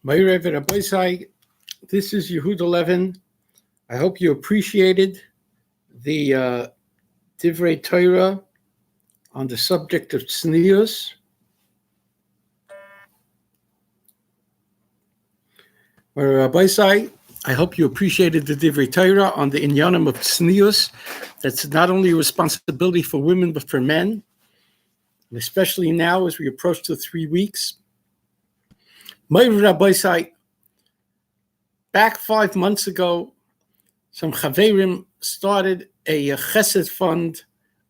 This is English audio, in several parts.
Ma'ariv Rabbeisai, this is Yehud 11. I hope you appreciated the Divrei Torah on the subject of Tznius. Rabbeisai, I hope you appreciated the Divrei Torah on the inyanim of Tznius. That's not only a responsibility for women, but for men, and especially now as we approach the 3 weeks. Ma'ariv Rabbeisai, back 5 months ago, some chaverim started a chesed fund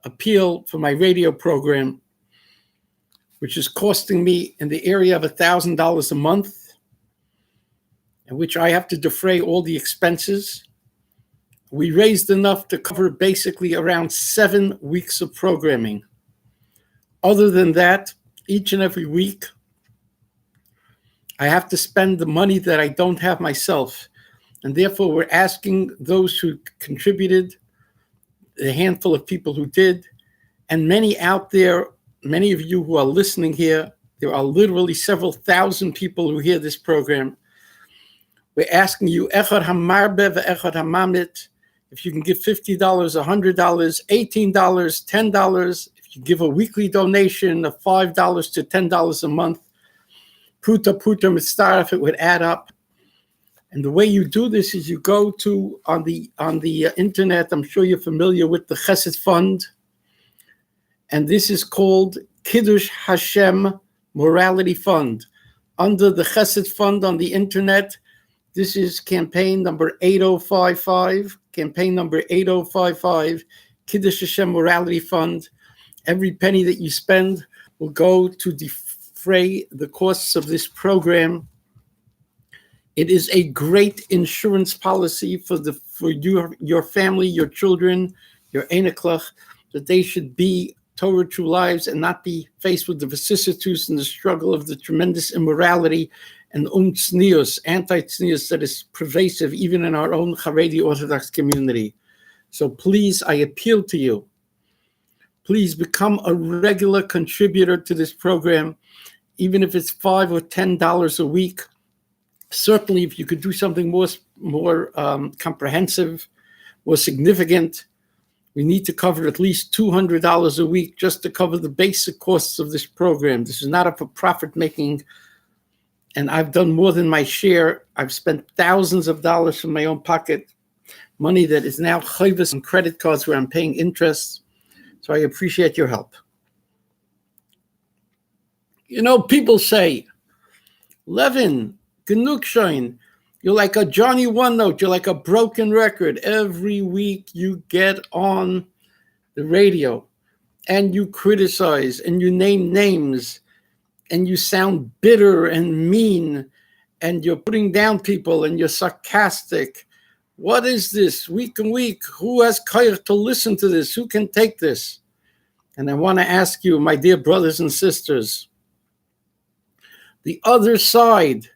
appeal for my radio program, which is costing me in the area of $1,000 a month, in which I have to defray all the expenses. We raised enough to cover basically around 7 weeks of programming. Other than that, each and every week, I have to spend the money that I don't have myself. And therefore, we're asking those who contributed, the handful of people who did, and many out there, many of you who are listening here, there are literally several thousand people who hear this program. We're asking you, echad hamarbe ve'echad hamamit, if you can give $50, $100, $18, $10, if you give a weekly donation of $5 to $10 a month, pruta mitzvah, if it would add up. And the way you do this is you go to on the internet. I'm sure you're familiar with the Chesed Fund, and this is called Kiddush Hashem Morality Fund. Under the Chesed Fund on the internet, this is campaign number 8055. Campaign number 8055, Kiddush Hashem Morality Fund. Every penny that you spend will go to defray the costs of this program. It is a great insurance policy for your family, your children, your eneklach, that they should be Torah true lives and not be faced with the vicissitudes and the struggle of the tremendous immorality and tznius, anti-tznius that is pervasive even in our own Haredi Orthodox community. So please, I appeal to you, please become a regular contributor to this program, even if it's $5 or $10 a week. Certainly, if you could do something more comprehensive, more significant, we need to cover at least $200 a week just to cover the basic costs of this program. This is not a for-profit making, and I've done more than my share. I've spent thousands of dollars from my own pocket, money that is now chayvus and credit cards where I'm paying interest. So I appreciate your help. You know, people say, Levin, genug shoin, you're like a Johnny One Note, you're like a broken record. Every week you get on the radio and you criticize and you name names and you sound bitter and mean and you're putting down people and you're sarcastic. What is this? Week and week, who has kayach to listen to this? Who can take this? And I want to ask you, my dear brothers and sisters, the other side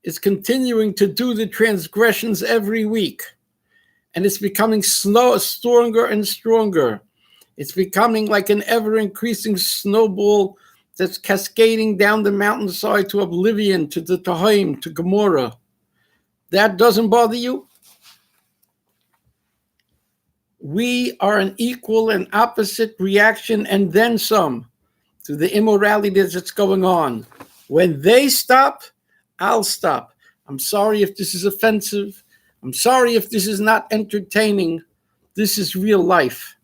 is continuing to do the transgressions every week. And it's becoming stronger and stronger. It's becoming like an ever-increasing snowball that's cascading down the mountainside to oblivion, to the Tahaim, to Gomorrah. That doesn't bother you? We are an equal and opposite reaction and then some to the immorality that's going on. When they stop, I'll stop. I'm sorry if this is offensive. I'm sorry if this is not entertaining. This is real life.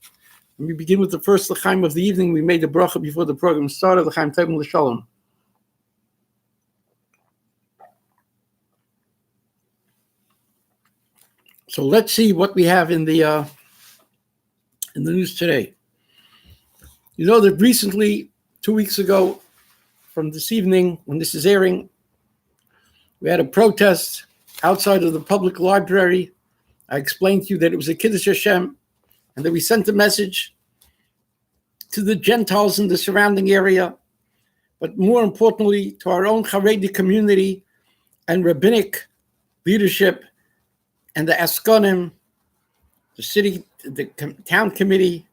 When we begin with the first l'chaim of the evening, we made the bracha before the program started, l'chaim tevim l'shalom. So let's see what we have in the news today. You know that recently, 2 weeks ago, from this evening, when this is airing, we had a protest outside of the public library. I explained to you that it was a Kiddush Hashem and that we sent a message to the Gentiles in the surrounding area, but more importantly, to our own Haredi community and rabbinic leadership and the Askonim, the city, the town committee,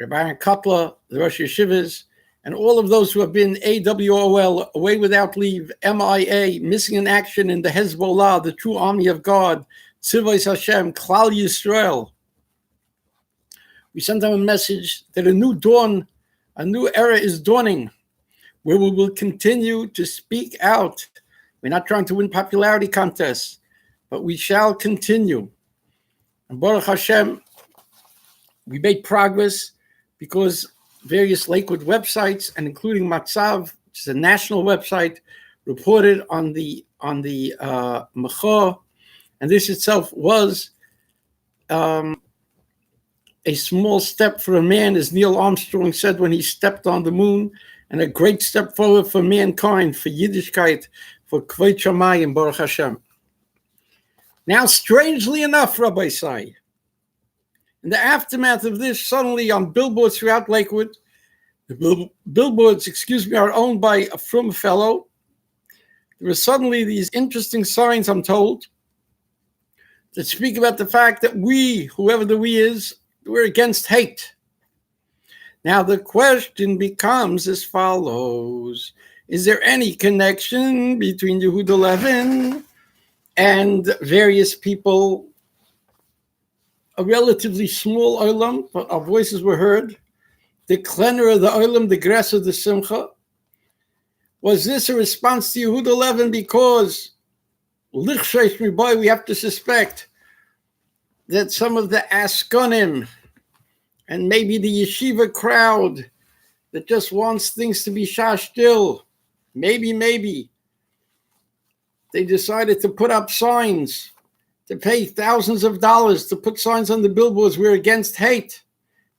Rabbi Aaron Kotler, the Rosh Yeshivas, and all of those who have been AWOL, away without leave, MIA, missing in action in the Hezbollah, the true army of God, Tzivos Hashem, Klal Yisrael. We send them a message that a new dawn, a new era is dawning, where we will continue to speak out. We're not trying to win popularity contests, but we shall continue. And Baruch Hashem, we made progress because various Lakewood websites, and including Matzav, which is a national website, reported on the Machor, and this itself was a small step for a man, as Neil Armstrong said when he stepped on the moon, and a great step forward for mankind, for Yiddishkeit, for Kvod Shamayim, Baruch Hashem. Now, strangely enough, Rabbi Sai, in the aftermath of this, suddenly on billboards throughout Lakewood, the billboards, are owned by a frum fellow. There were suddenly these interesting signs, I'm told, that speak about the fact that we, whoever the we is, we're against hate. Now the question becomes as follows. Is there any connection between Yehuda Levin and various people, a relatively small olam, but our voices were heard, the cleaner of the olam, the grass of the simcha? Was this a response to Yehuda Levin because we have to suspect that some of the Askonim and maybe the yeshiva crowd that just wants things to be shashtil, maybe, they decided to put up signs, to pay thousands of dollars to put signs on the billboards, we're against hate,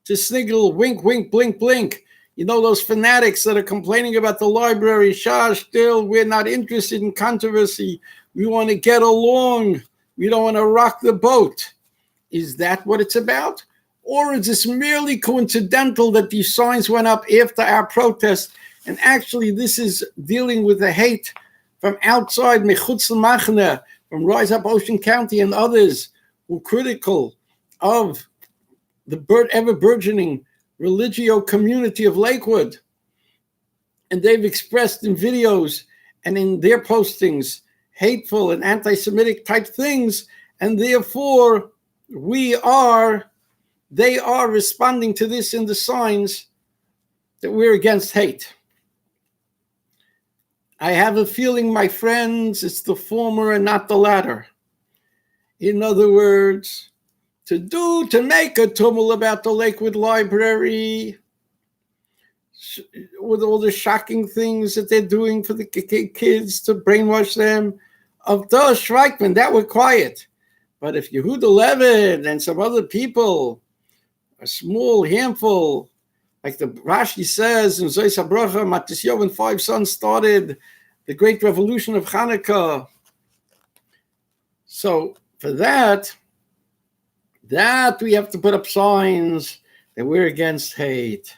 to sniggle, wink, wink, blink, blink. You know, those fanatics that are complaining about the library, shashtil, we're not interested in controversy, we want to get along, we don't want to rock the boat. Is that what it's about? Or is this merely coincidental that these signs went up after our protest, and actually this is dealing with the hate from outside, Mechutz L'Machne, from Rise Up Ocean County and others who are critical of the ever-burgeoning religio community of Lakewood? And they've expressed in videos and in their postings hateful and anti-Semitic type things, and therefore they are responding to this in the signs that we're against hate. I have a feeling, my friends, it's the former and not the latter. In other words, to make a tumult about the Lakewood Library, with all the shocking things that they're doing for the kids to brainwash them, of the Schweikman, that were quiet. But if Yehuda Levin and some other people, a small handful, like the Rashi says in Zois HaBracha, Matisyahu and 5 sons started the great revolution of Hanukkah. So for that we have to put up signs that we're against hate.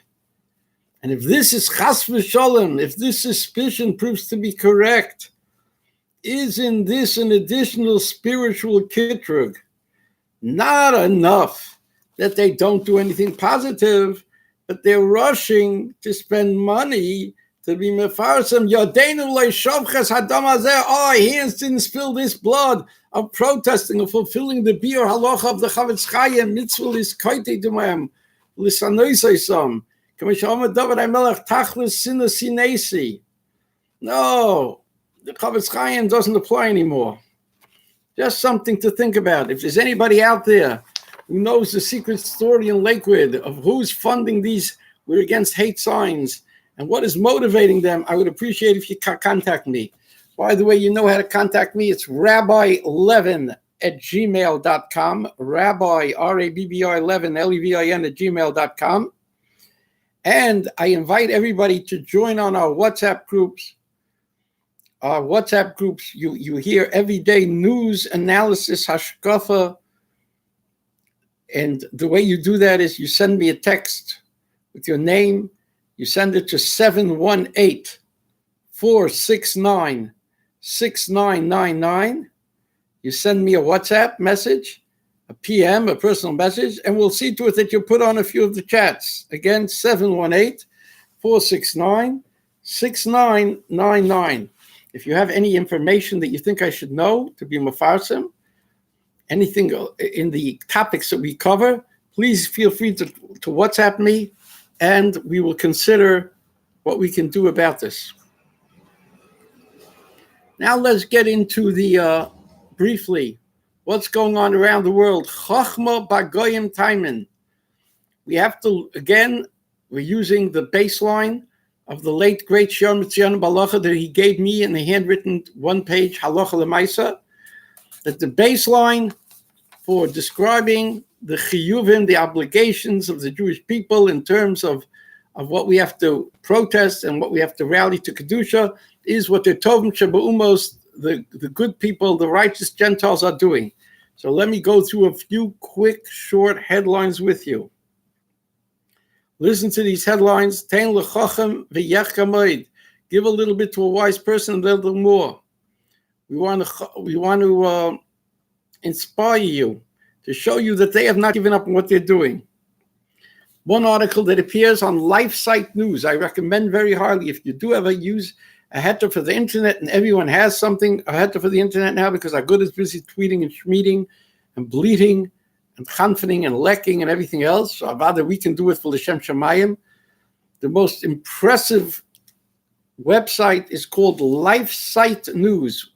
And if this is chas v'sholem, if this suspicion proves to be correct, isn't this an additional spiritual kitrug? Not enough that they don't do anything positive, but they're rushing to spend money to be mefarsem. Yadeinu le'shavches hadam hazeh. Our hands didn't spill this blood of protesting, of fulfilling the biur halacha of the Chavetz Chaim mitzvah liskaitei dumem lisanoisaisam. Kamishama David HaMelech tachlis sina sinesi. No, the Chavetz Chaim doesn't apply anymore. Just something to think about. If there's anybody out there who knows the secret story in Lakewood of who's funding these we're against hate signs and what is motivating them, I would appreciate if you contact me. By the way, you know how to contact me. It's rabbilevin@gmail.com, rabbi, RABBI11, LEVIN @gmail.com. And I invite everybody to join on our WhatsApp groups. Our WhatsApp groups, you hear everyday news, analysis, hashkafa. And the way you do that is you send me a text with your name. You send it to 718-469-6999. You send me a WhatsApp message, a PM, a personal message, and we'll see to it that you put on a few of the chats. Again, 469-6999. If you have any information that you think I should know to be mefarsim, anything in the topics that we cover, please feel free to WhatsApp me, and we will consider what we can do about this. Now let's get into the, briefly, what's going on around the world. Chochma Bagoyim Taimen. We have to, again, we're using the baseline of the late, great Shion Mitzion Balacha that he gave me in the handwritten one-page Halacha L'Maisa, that the baseline for describing the chiyuvim, the obligations of the Jewish people in terms of what we have to protest and what we have to rally to Kedusha is what the Tovim Sheba'umos, the good people, the righteous Gentiles are doing. So let me go through a few quick, short headlines with you. Listen to these headlines. Tein l'chochem v'yech kamoid. Give a little bit to a wise person, a little more. We want to inspire you, to show you that they have not given up on what they're doing. One article that appears on LifeSite News, I recommend very highly. If you do ever use a heter for the internet, and everyone has something, a heter for the internet now, because our good is busy tweeting and schmeeting and bleating and chanfening and lecking and everything else. So rather we can do it for L'Shem Shamayim. The most impressive website is called LifeSite News,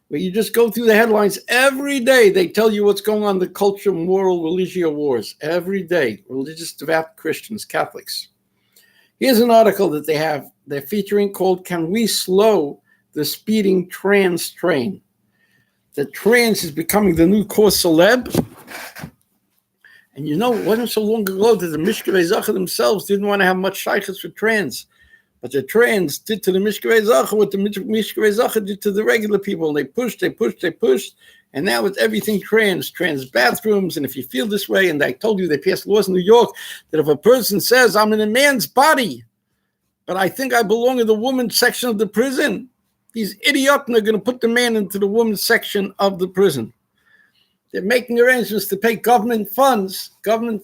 where you just go through the headlines every day. They tell you what's going on in the culture, moral, religio wars every day. Religious, devout Christians, Catholics. Here's an article that they're featuring called "Can We Slow the Speeding Trans Train?" The trans is becoming the new cause celeb. And you know, it wasn't so long ago that the Mishkevei Zacha themselves didn't want to have much shaykhs for trans. But the trans did to the Mishkevei Zacha what the Mishkevei Zacha did to the regular people. They pushed. And now it's everything trans bathrooms. And if you feel this way, and I told you they passed laws in New York that if a person says, I'm in a man's body, but I think I belong in the woman's section of the prison, these idiots are going to put the man into the woman's section of the prison. They're making arrangements to pay government funds for any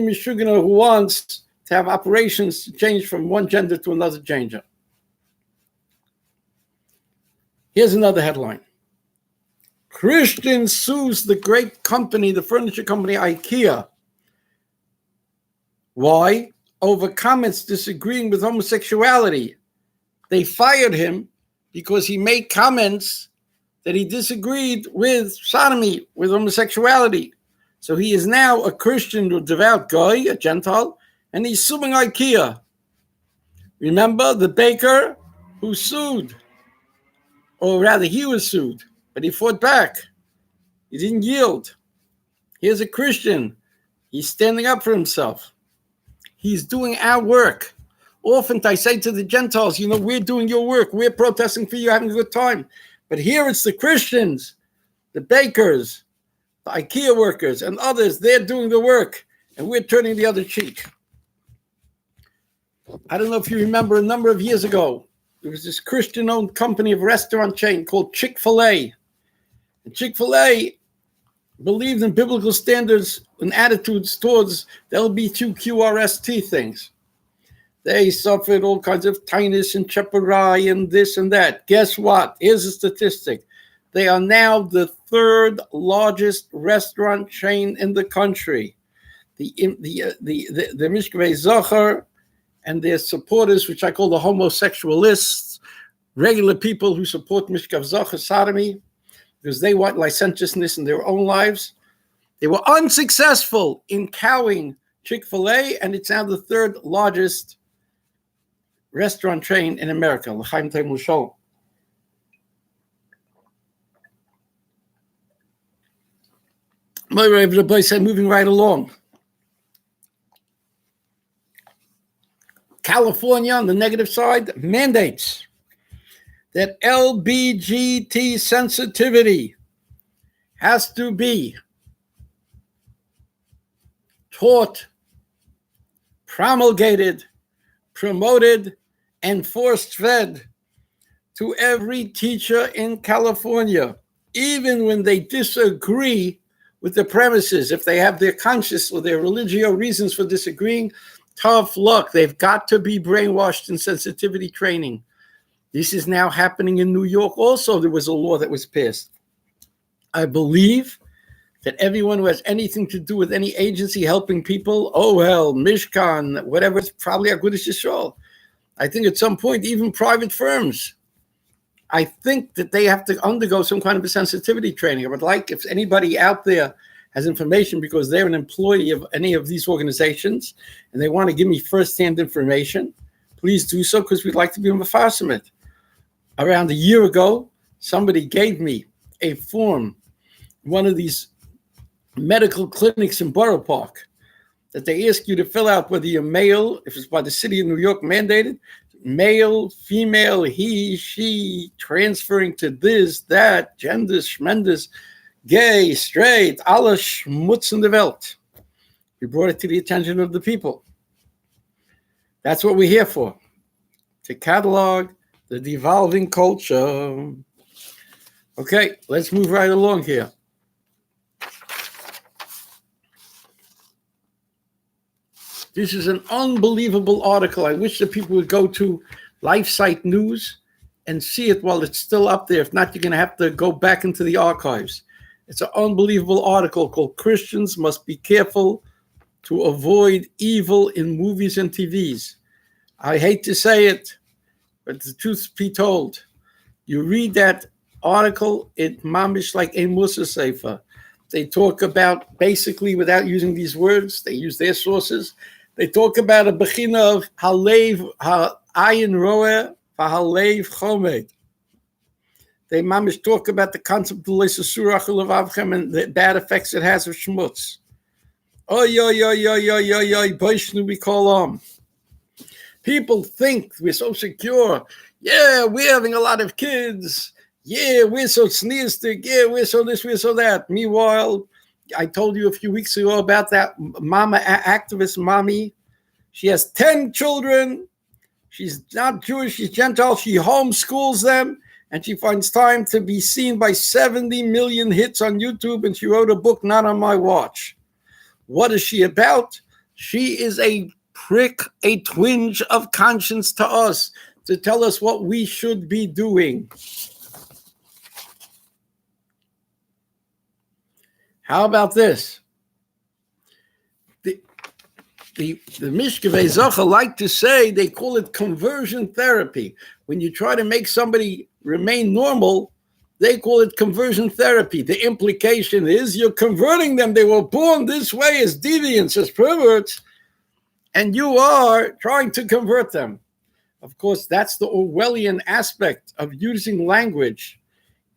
Mishugana who wants to have operations to change from one gender to another gender. Here's another headline. Christian sues the great company, the furniture company IKEA. Why? Over comments disagreeing with homosexuality. They fired him because he made comments that he disagreed with sodomy, with homosexuality. So he is now a Christian, a devout guy, a Gentile, and he's suing IKEA. Remember the baker who sued, or rather he was sued, but he fought back. He didn't yield. Here's a Christian. He's standing up for himself. He's doing our work. Often I say to the Gentiles, you know, we're doing your work. We're protesting for you, having a good time. But here it's the Christians, the bakers, the IKEA workers, and others. They're doing the work, and we're turning the other cheek. I don't know if you remember a number of years ago, there was this Christian-owned company of restaurant chain called Chick-fil-A. And Chick-fil-A believed in biblical standards and attitudes towards the LGBTQRST things. They suffered all kinds of tinnitus and cheparai and this and that. Guess what? Here's a statistic. They are now the third largest restaurant chain in the country. The Mishkevei Zacher and their supporters, which I call the homosexualists, regular people who support Mishkev Zacher sodomy, because they want licentiousness in their own lives. They were unsuccessful in cowing Chick-fil-A, and it's now the third largest restaurant chain in America. L'chaim Tov L'Sholom. Moving right along. California, on the negative side, mandates that LBGT sensitivity has to be taught, promulgated, promoted, and force-fed to every teacher in California, even when they disagree with the premises. If they have their conscious or their religio reasons for disagreeing, Tough luck. They've got to be brainwashed in sensitivity training. This is now happening in New York also. There was a law that was passed. I believe that everyone who has anything to do with any agency helping people, oh well, Mishkan, whatever, it's probably Agudas Yisrael. I think at some point, even private firms, I think that they have to undergo some kind of a sensitivity training. I would like if anybody out there has information because they're an employee of any of these organizations and they want to give me firsthand information, please do so because we'd like to be mefarsim. Around a year ago, somebody gave me a form, one of these medical clinics in Borough Park, that they ask you to fill out whether you're male, if it's by the city of New York mandated, male, female, he, she, transferring to this, that, gender, schmenders, gay, straight, alle schmutz in the Welt. We brought it to the attention of the people. That's what we're here for, to catalog the devolving culture. Okay, let's move right along here. This is an unbelievable article. I wish that people would go to LifeSite News and see it while it's still up there. If not, you're going to have to go back into the archives. It's an unbelievable article called Christians Must Be Careful to Avoid Evil in Movies and TVs. I hate to say it, but the truth be told, you read that article, it mamish like a Musa Sefer. They talk about, basically, without using these words, they use their sources. They talk about a bechina of halev ha'ayin roeh v'halev chomed. They mamish talk about the concept of leisasur achel levavchem and the bad effects it has of shmutz. Oy, oy, oy, oy, oy, oy, oy, boishnu we call People think we're so secure. Yeah, we're having a lot of kids. Yeah, we're so tznius. Yeah, we're so this, we're so that. Meanwhile, I told you a few weeks ago about that mama activist mommy. She has 10 children. She's not Jewish, she's Gentile. She homeschools them, and she finds time to be seen by 70 million hits on YouTube, and she wrote a book, Not on My Watch. What is she about? She is a prick, a twinge of conscience to us, to tell us what we should be doing. How about this? The Mishkevei Zocha like to say, they call it conversion therapy. When you try to make somebody remain normal, they call it conversion therapy. The implication is you're converting them. They were born this way as deviants, as perverts, and you are trying to convert them. Of course, that's the Orwellian aspect of using language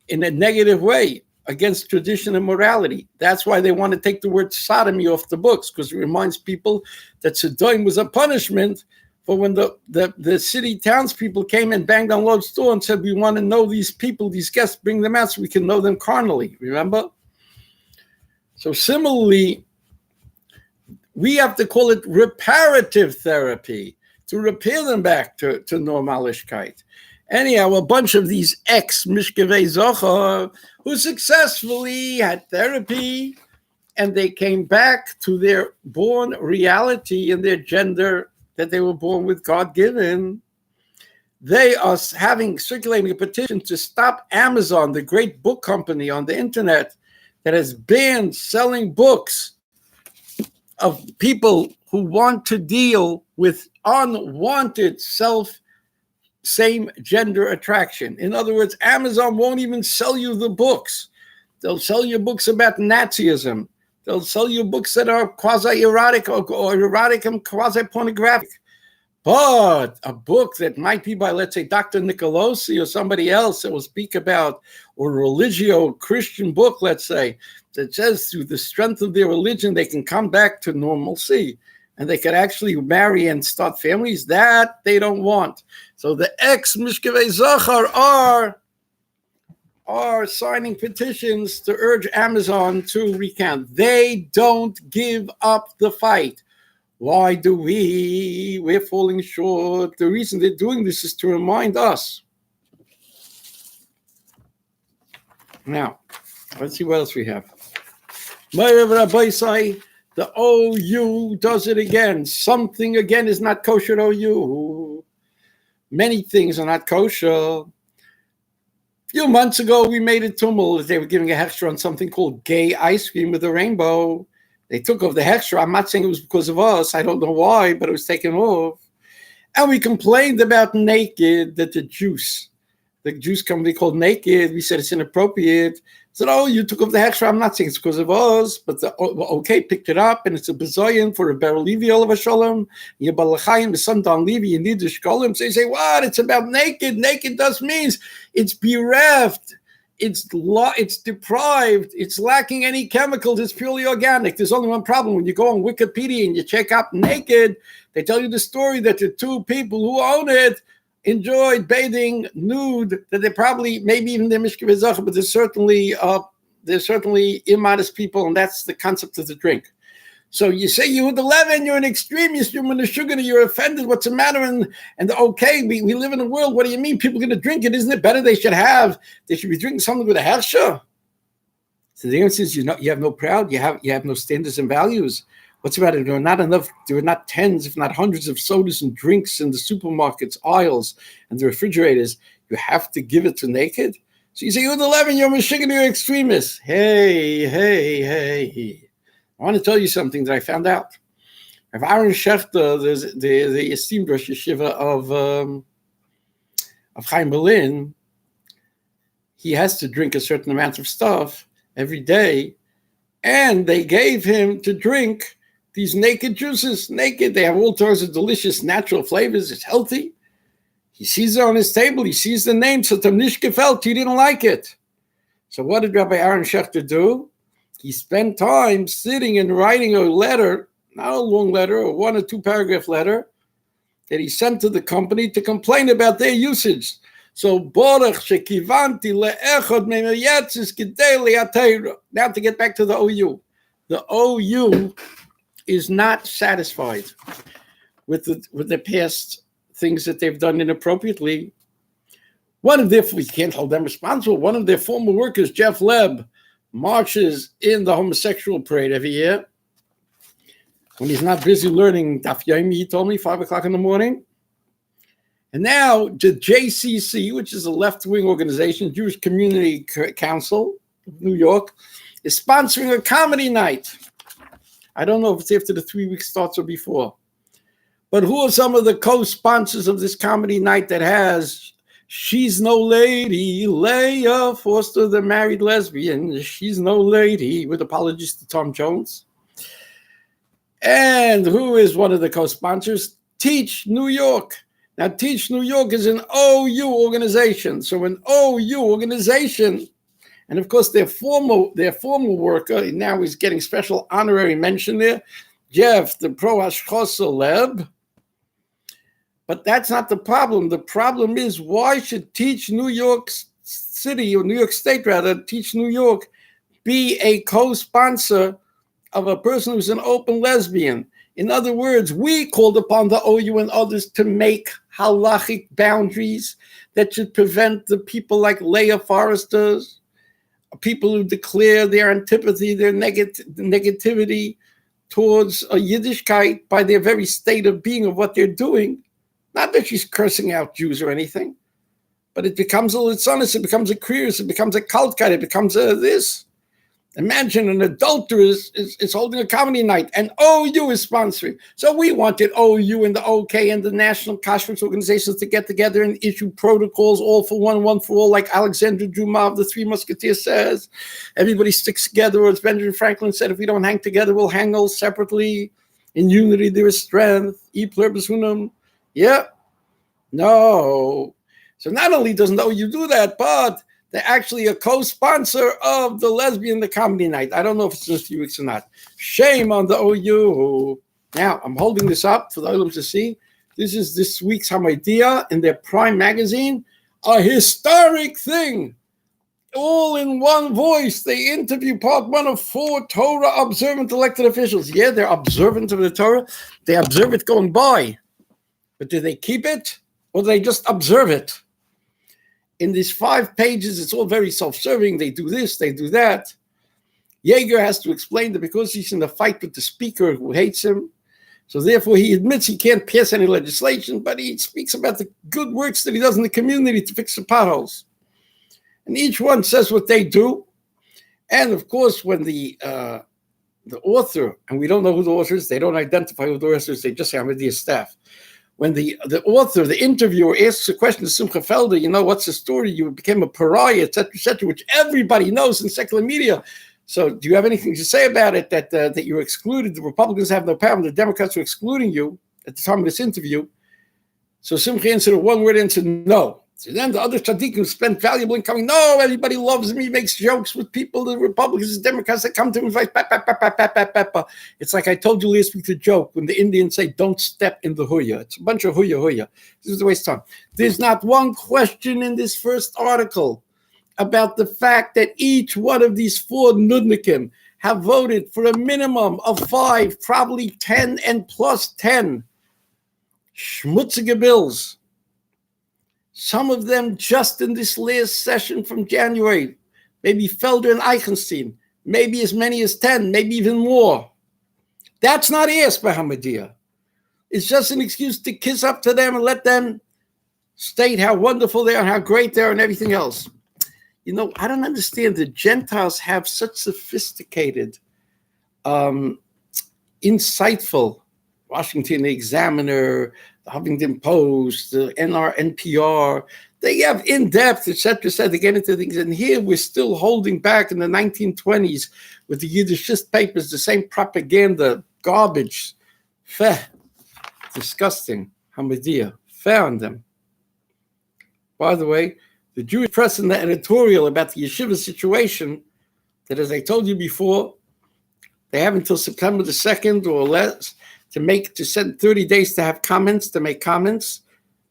in a negative way against tradition and morality. That's why they want to take the word sodomy off the books, because it reminds people that Sodom was a punishment for when the city townspeople came and banged on Lord's door and said, we want to know these people, these guests, bring them out so we can know them carnally. Remember? So similarly, we have to call it reparative therapy, to repair them back to normalishkeit. Anyhow, a bunch of these ex-Mishkevei Zocha who successfully had therapy, and they came back to their born reality and their gender that they were born with, God-given. They are circulating a petition to stop Amazon, the great book company on the internet that has banned selling books of people who want to deal with unwanted same gender attraction. In other words, Amazon won't even sell you the books. They'll sell you books about Nazism. They'll sell you books that are quasi-erotic or erotic and quasi-pornographic. But a book that might be by, let's say, Dr. Nicolosi or somebody else that will speak about, or a religio Christian book, let's say, that says through the strength of their religion, they can come back to normalcy and they can actually marry and start families, that they don't want. So the ex-Mishkevei Zohar are signing petitions to urge Amazon to recount. They don't give up the fight. Why do we? We're falling short. The reason they're doing this is to remind us. Now, let's see what else we have. The OU does it again. Something again is not kosher OU. Many things are not kosher. A few months ago, we made a tumult that they were giving a hechsher on something called gay ice cream with a rainbow. They took off the hechsher. I'm not saying it was because of us. I don't know why, but it was taken off. And we complained about naked, that the juice company called Naked, we said it's inappropriate. Said, oh, you took off the hechsher. I'm not saying it's because of us, but okay, picked it up, and it's a bezoyan for a Ber Levi olav shalom. Yebalachayim, the son Don Levi, you need the shkolim. So you say, what? It's about naked. Naked does means it's bereft, it's deprived, it's lacking any chemicals, it's purely organic. There's only one problem. When you go on Wikipedia and you check out naked, they tell you the story that the two people who own it enjoyed bathing nude, that they probably, maybe even they're mishka v'zach, but they're certainly immodest people, and that's the concept of the drink. So you say you're 11, you're an extremist, you're sugar, you're offended, what's the matter? And okay, we live in a world, what do you mean? People are going to drink it, isn't it better they should be drinking something with a hersha? So the answer is, you have no pride, you have no standards and values. What's about it? There are not tens, if not hundreds of sodas and drinks in the supermarkets, aisles, and the refrigerators. You have to give it to naked? So you say, you're 11, you're Michigan, you're extremist. Hey. I want to tell you something that I found out. If Aaron Schechter, the esteemed Rosh Yeshiva of Chaim Berlin, he has to drink a certain amount of stuff every day, and they gave him to drink these naked juices. Naked, they have all sorts of delicious natural flavors. It's healthy. He sees it on his table. He sees the name. So Tamnish gefällt. He didn't like it. So what did Rabbi Aaron Schechter do? He spent time sitting and writing a letter, not a long letter, a 1 or 2 paragraph letter, that he sent to the company to complain about their usage. So Borach shekivanti le'echad me'yatzis k'dei le'atayra. Now to get back to the OU. The OU is not satisfied with the past things that they've done inappropriately. We can't hold them responsible. One of their former workers, Jeff Leb, marches in the homosexual parade every year. When he's not busy learning Daf Yomi, he told me, 5 o'clock in the morning. And now the JCC, which is a left-wing organization, Jewish Community Council of New York, is sponsoring a comedy night. I don't know if it's after the 3 week starts or before. But who are some of the co-sponsors of this comedy night that has She's No Lady, Leah Foster, the married lesbian, She's No Lady, with apologies to Tom Jones. And who is one of the co-sponsors? Teach New York. Now, Teach New York is an OU organization. So an OU organization, and of course their former worker, now he's getting special honorary mention there, Jeff, the Pro Hashchosa Leb. But that's not the problem. The problem is, why should Teach New York City, or New York State rather, Teach New York, be a co-sponsor of a person who's an open lesbian? In other words, we called upon the OU and others to make halachic boundaries that should prevent the people like Leah Forresters, people who declare their antipathy, their negativity towards a Yiddishkeit by their very state of being of what they're doing. Not that she's cursing out Jews or anything, but it becomes a litzonis, it becomes a krius, it becomes a kaltkeit, it becomes a this. Imagine an adulteress is holding a comedy night, and OU is sponsoring. So we wanted OU and the OK and the national kashrus organizations to get together and issue protocols, all for one for all, like Alexander Dumas of the Three Musketeers says. Everybody sticks together, or as Benjamin Franklin said, if we don't hang together, we'll hang all separately. In unity there is strength. E pluribus unum. Yeah. No. So not only doesn't OU do that, but they're actually a co-sponsor of the comedy night. I don't know if it's in a few weeks or not. Shame on the OU. Now, I'm holding this up for the Olam to see. This is this week's Hamaydiya in their Prime magazine. A historic thing. All in one voice. They interview part 1 of 4 Torah observant elected officials. Yeah, they're observant of the Torah. They observe it going by. But do they keep it? Or do they just observe it? In these 5 pages, it's all very self-serving. They do this, they do that. Yeager has to explain that because he's in a fight with the speaker who hates him, so therefore he admits he can't pass any legislation, but he speaks about the good works that he does in the community to fix the potholes. And each one says what they do. And of course, when the author, and we don't know who the author is, they don't identify who the author is, they just say, I'm with the staff. When the author, the interviewer, asks a question to Simcha Felder, what's the story? You became a pariah, etc., which everybody knows in secular media. So do you have anything to say about it, that you were excluded? The Republicans have no power, and the Democrats were excluding you at the time of this interview. So Simcha answered a one-word answer, no. So then the other tzaddikim spent valuable income. No, everybody loves me, makes jokes with people, the Republicans, the Democrats that come to him. It's like I told you last week, the joke, when the Indians say, don't step in the huya. It's a bunch of huya. This is a waste of time. There's not one question in this first article about the fact that each one of these 4 nudnikim have voted for a minimum of 5, probably 10 and plus 10 schmutzige bills. Some of them just in this last session from January, maybe Felder and Eichenstein, maybe as many as 10, maybe even more. That's not asked by Hamadiyah. It's just an excuse to kiss up to them and let them state how wonderful they are and how great they are and everything else. I don't understand. The Gentiles have such sophisticated, insightful Washington Examiner, the Huffington Post, the NPR. They have in-depth, etc., to get into things. And here we're still holding back in the 1920s with the Yiddishist papers, the same propaganda, garbage. Disgusting. Hamadiyah. Found them. By the way, the Jewish press in the editorial about the yeshiva situation, that as I told you before, they have until September the 2nd or less to send 30 days to have comments, to make comments.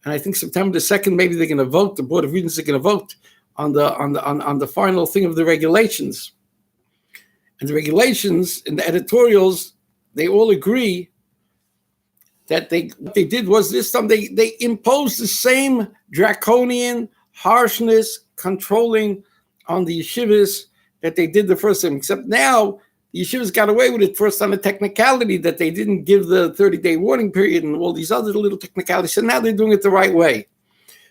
And I think September the 2nd, maybe they're going to vote, the Board of Regents are going to vote on the final thing of the regulations. And the regulations in the editorials, they all agree that what they did was this time they imposed the same draconian harshness, controlling on the yeshivas that they did the first time, except now the yeshivas got away with it first on a technicality that they didn't give the 30-day warning period and all these other little technicalities. So now they're doing it the right way.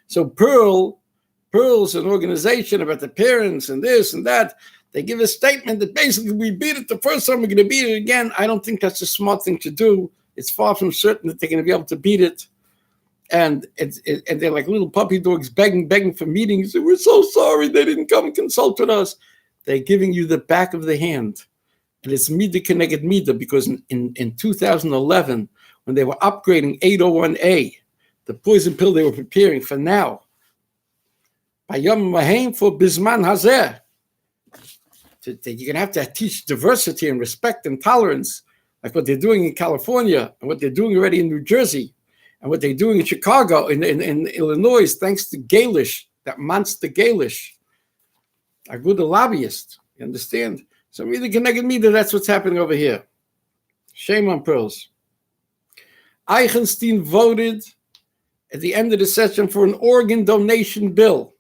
So Pearl's an organization about the parents and this and that. They give a statement that basically we beat it the first time, we're going to beat it again. I don't think that's a smart thing to do. It's far from certain that they're going to be able to beat it. And they're like little puppy dogs begging for meetings. We're so sorry they didn't come and consult with us. They're giving you the back of the hand. And it's Mida Connected Mida, because in 2011, when they were upgrading 801A, the poison pill they were preparing for now, by Yom Mahim for Bisman Hazer, you're going to have to teach diversity and respect and tolerance, like what they're doing in California and what they're doing already in New Jersey. And what they're doing in Chicago, in Illinois, thanks to Galish, that monster Galish, a good lobbyist, you understand? So either connected me that that's what's happening over here. Shame on pearls. Eichenstein voted at the end of the session for an organ donation bill.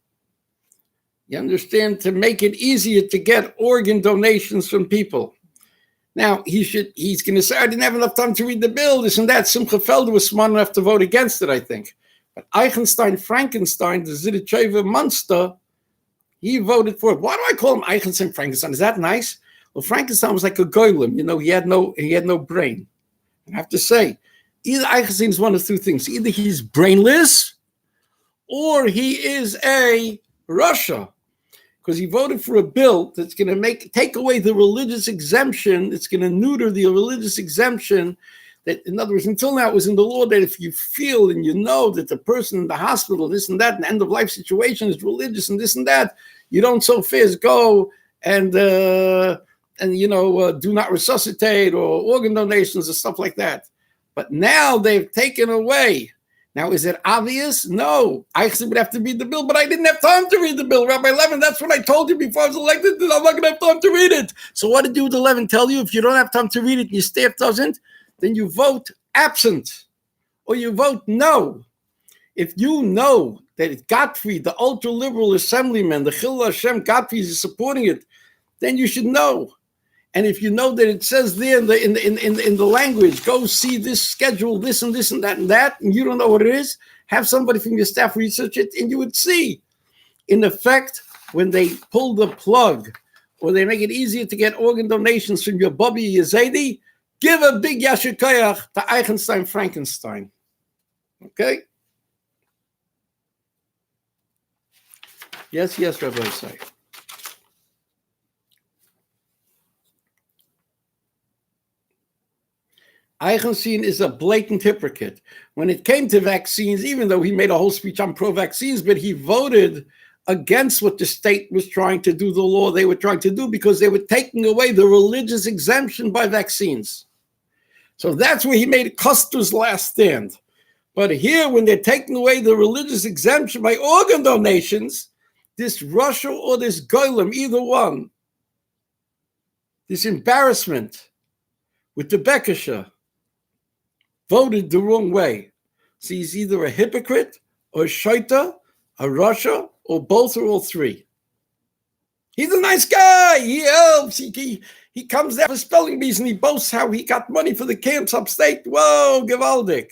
You understand? To make it easier to get organ donations from people. Now, he's going to say, I didn't have enough time to read the bill, this and that. Simcha Felder was smart enough to vote against it, I think. But Frankenstein, the Zidacheva monster, he voted for it. Why do I call him Frankenstein? Is that nice? Well, Frankenstein was like a golem. He had no brain. I have to say, either Eichenstein is one of two things. Either he's brainless or he is a Russia. Because he voted for a bill that's going to take away the religious exemption. It's going to neuter the religious exemption. That, in other words, until now it was in the law that if you feel and you know that the person in the hospital, this and that, an end of life situation is religious and this and that, you don't so fast go and do not resuscitate or organ donations and stuff like that. But now they've taken away. Now, is it obvious? No. I would have to read the bill, but I didn't have time to read the bill. Rabbi Levin, that's what I told you before I was elected, that I'm not going to have time to read it. So what did Yehuda Levin tell you? If you don't have time to read it and your staff doesn't, then you vote absent or you vote no. If you know that Gottfried, the ultra-liberal assemblyman, the Chil Hashem Gottfried is supporting it, then you should know. And if you know that it says there in the language, go see this schedule, this and this and that, and you don't know what it is, have somebody from your staff research it, and you would see, in effect, when they pull the plug or they make it easier to get organ donations from your Bobby Yazedi, give a big Yasher Koyach to Eichenstein Frankenstein. Okay? Yes, Rabbi Say. Eichenstein is a blatant hypocrite. When it came to vaccines, even though he made a whole speech on pro-vaccines, but he voted against what the state was trying to do, the law they were trying to do, because they were taking away the religious exemption by vaccines. So that's where he made Custer's last stand. But here, when they're taking away the religious exemption by organ donations, this Russia or this Golem, either one, this embarrassment with the Bekisha, voted the wrong way. So he's either a hypocrite or a shaita, a Russia, or both or all three. He's a nice guy. He helps. He comes there for spelling bees and he boasts how he got money for the camps upstate. Whoa, gewaldig.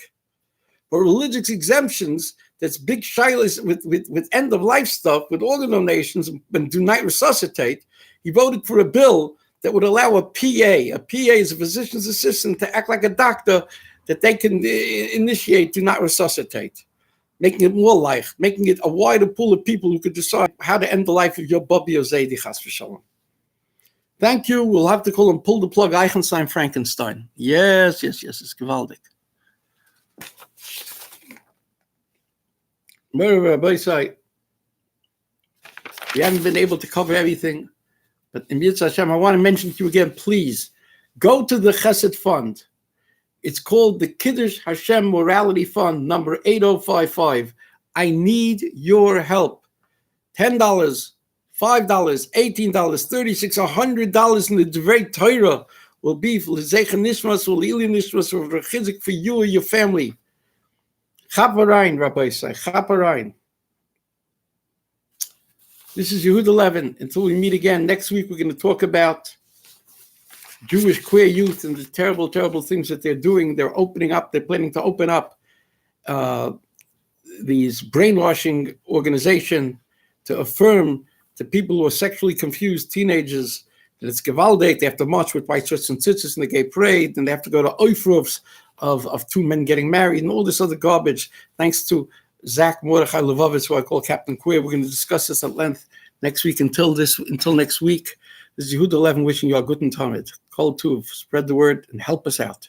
But religious exemptions, that's big shilas with end-of-life stuff, with organ donations, and do not resuscitate, he voted for a bill that would allow a PA. A PA is a physician's assistant to act like a doctor, that they can initiate do not resuscitate, making it more life, making it a wider pool of people who could decide how to end the life of your Bobby or Zaidi, chas v'shalom. Thank you. We'll have to call him Pull the Plug Eichenstein Frankenstein. Yes, it's gewaldig. Rabbi Say, we haven't been able to cover everything, but in Yitzhak Hashem, I want to mention to you again, please, go to the Chesed Fund. It's called the Kiddush Hashem Morality Fund, number 8055. I need your help. $10, $5, $18, $36, $100 in the Divrei Torah will be for L'Zeicha Nishmas, or L'Ili Nishmas, or Rechizik for you or your family. Chaparain, Rabbi Say, Chaparain. This is Yehud 11. Until we meet again next week, we're going to talk about Jewish queer youth and the terrible, terrible things that they're doing. They're planning to open up these brainwashing organization to affirm to people who are sexually confused teenagers that it's gewaldig. They have to march with white shirts and tzitzis in the gay parade, and they have to go to oifrufs of two men getting married and all this other garbage. Thanks to Zach Mordechai Levovitz, who I call Captain Queer. We're going to discuss this at length next week. Until next week, this is Yehud 11 wishing you a good and Talmud. Kol Tuv, spread the word and help us out.